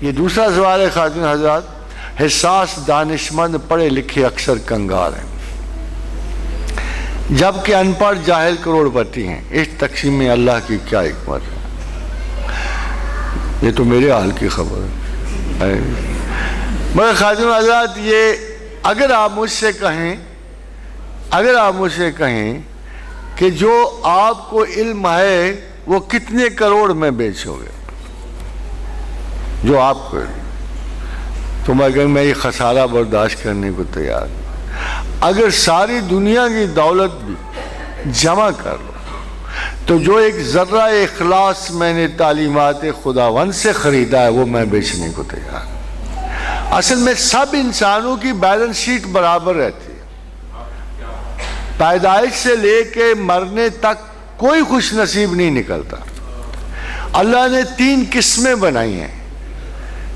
یہ دوسرا سوال ہے خاتون حضرات. حساس دانشمند پڑھے لکھے اکثر کنگال ہیں، جبکہ ان پڑھ جاہل کروڑ پتی ہیں. اس تقسیم میں اللہ کی کیا حکمت ہے؟ یہ تو میرے حال کی خبر ہے. مگر خاتون حضرات، یہ اگر آپ مجھ سے کہیں کہ جو آپ کو علم ہے وہ کتنے کروڑ میں بیچو گے، جو آپ کو تو میں یہ خسارہ برداشت کرنے کو تیار ہوں. اگر ساری دنیا کی دولت بھی جمع کر لو تو جو ایک ذرہ اخلاص میں نے تعلیمات خداوند سے خریدا ہے وہ میں بیچنے کو تیار ہوں. اصل میں سب انسانوں کی بیلنس شیٹ برابر رہتی ہے. پیدائش سے لے کے مرنے تک کوئی خوش نصیب نہیں نکلتا. اللہ نے 3 قسمیں بنائی ہیں.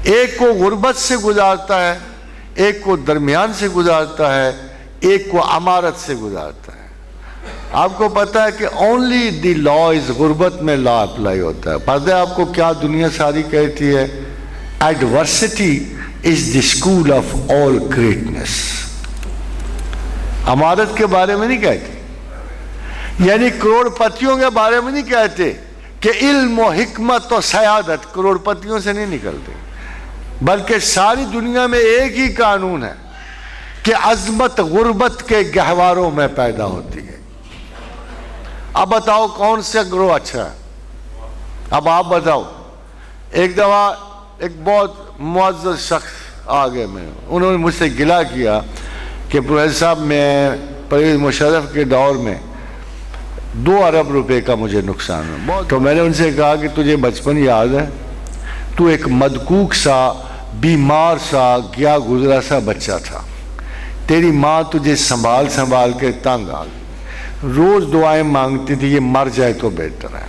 ایک کو غربت سے گزارتا ہے، ایک کو درمیان سے گزارتا ہے، ایک کو امارت سے گزارتا ہے. آپ کو پتا ہے کہ اونلی دی لا از غربت میں لا اپلائی ہوتا ہے. پتہ ہے آپ کو کیا دنیا ساری کہتی ہے؟ Adversity is the school of all greatness. امارت کے بارے میں نہیں کہتے، یعنی کروڑ پتیوں کے بارے میں نہیں کہتے کہ علم و حکمت و سیادت کروڑ پتیوں سے نہیں نکلتے، بلکہ ساری دنیا میں ایک ہی قانون ہے کہ عظمت غربت کے گہواروں میں پیدا ہوتی ہے. اب بتاؤ کون سے گروہ اچھا ہے؟ اب آپ بتاؤ. ایک دفعہ ایک بہت معزز شخص آگے میں، انہوں نے مجھ سے گلہ کیا کہ پروفیسر صاحب میں پرویز مشرف کے دور میں 2 ارب روپے کا مجھے نقصان ہوا. تو میں نے ان سے کہا کہ تجھے بچپن یاد ہے؟ تو ایک مدکوک سا، بیمار سا، گیا گزرا سا بچہ تھا. تیری ماں تجھے سنبھال کے تنگ آ گئی، روز دعائیں مانگتی تھی یہ مر جائے تو بہتر ہے.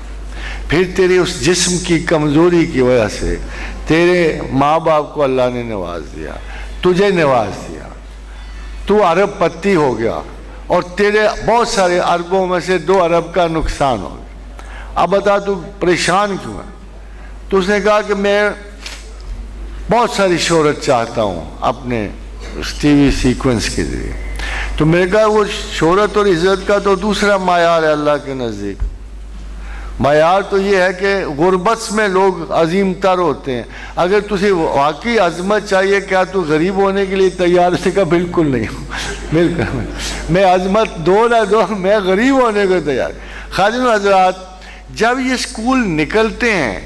پھر تیری اس جسم کی کمزوری کی وجہ سے تیرے ماں باپ کو اللہ نے نواز دیا، تجھے نواز دیا، تو ارب پتی ہو گیا اور تیرے بہت سارے اربوں میں سے 2 ارب کا نقصان ہو گیا. اب بتا تو پریشان کیوں ہے؟ تو اس نے کہا کہ میں بہت ساری شہرت چاہتا ہوں اپنے ٹی وی سیکوینس کے ذریعے. تو میں نے کہا وہ شہرت اور عزت کا تو دوسرا معیار ہے اللہ کے نزدیک. معیار تو یہ ہے کہ غربت میں لوگ عظیم تر ہوتے ہیں. اگر تجھے واقعی عظمت چاہیے کیا تو غریب ہونے کے لیے تیار؟ سے کہا بالکل نہیں ہوں، بالکل میں عظمت دو نہ دو، میں غریب ہونے کو تیار. خادم حضرات، جب یہ اسکول نکلتے ہیں،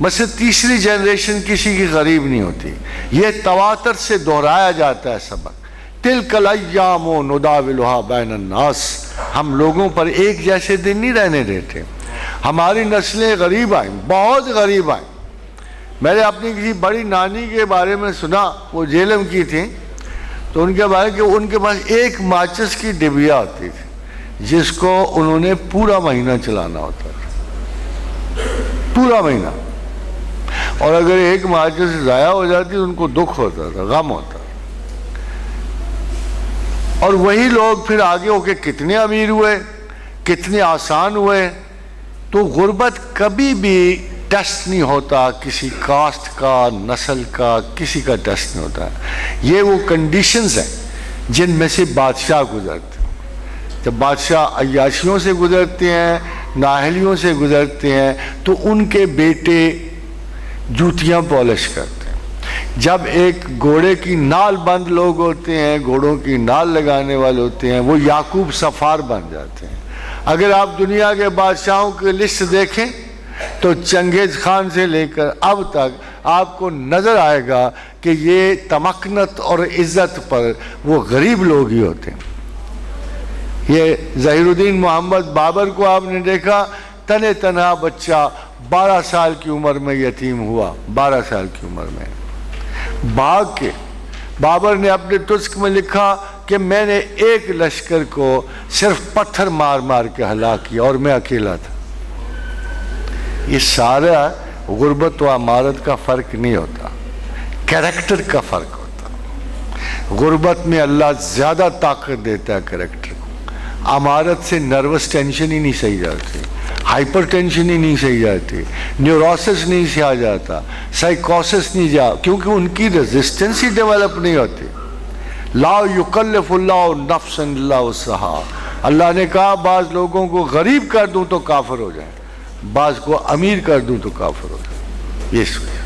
مثلا تیسری جنریشن کسی کی غریب نہیں ہوتی. یہ تواتر سے دہرایا جاتا ہے سبق. تلک الایام نداولها بین الناس. ہم لوگوں پر ایک جیسے دن نہیں رہنے دیتے. ہماری نسلیں غریب آئیں، بہت غریب آئیں. میں نے اپنی کسی بڑی نانی کے بارے میں سنا، وہ جیلم کی تھیں، تو ان کے بارے کہ ان کے پاس ایک ماچس کی ڈبیا ہوتی تھی جس کو انہوں نے پورا مہینہ چلانا ہوتا تھا، پورا مہینہ. اور اگر ایک ماچس ضائع ہو جاتی ان کو دکھ ہوتا تھا، غم ہوتا. اور وہی لوگ پھر آگے ہو کے کتنے امیر ہوئے، کتنے آسان ہوئے. تو غربت کبھی بھی ٹیسٹ نہیں ہوتا کسی کاسٹ کا، نسل کا، کسی کا ٹیسٹ نہیں ہوتا. یہ وہ کنڈیشنز ہیں جن میں سے بادشاہ گزرتے ہیں. جب بادشاہ عیاشیوں سے گزرتے ہیں، نااہلیوں سے گزرتے ہیں، تو ان کے بیٹے جوتیاں پالش کرتے ہیں. جب ایک گھوڑے کی نال بند لوگ ہوتے ہیں، گھوڑوں کی نال لگانے والے ہوتے ہیں، وہ یعقوب سفار بن جاتے ہیں. اگر آپ دنیا کے بادشاہوں کی لسٹ دیکھیں تو چنگیز خان سے لے کر اب تک آپ کو نظر آئے گا کہ یہ تمکنت اور عزت پر وہ غریب لوگ ہی ہوتے ہیں. یہ ظہیر الدین محمد بابر کو آپ نے دیکھا، تنہا بچہ 12 سال کی عمر میں یتیم ہوا. 12 سال کی عمر میں بھاگ کے بابر نے اپنے تسک میں لکھا کہ میں نے ایک لشکر کو صرف پتھر مار مار کے ہلاک کیا اور میں اکیلا تھا. یہ سارا غربت و امارت کا فرق نہیں ہوتا، کریکٹر کا فرق ہوتا. غربت میں اللہ زیادہ طاقت دیتا ہے کریکٹر کو. امارت سے نروس ٹینشن ہی نہیں سہی جاتی. ہائپر ٹینشن ہی نہیں سہی جاتی، نیوروسس نہیں سہا جاتا، سائیکوسس نہیں جا، کیونکہ ان کی ریزسٹنس ہی ڈیولپ نہیں ہوتی۔ لا یکلف اللہ نفسا الا وسعہا، اللہ نے کہا بعض لوگوں کو غریب کر دوں تو کافر ہو جائیں، بعض کو امیر کر دوں تو کافر ہو جائیں۔ یہ سوچ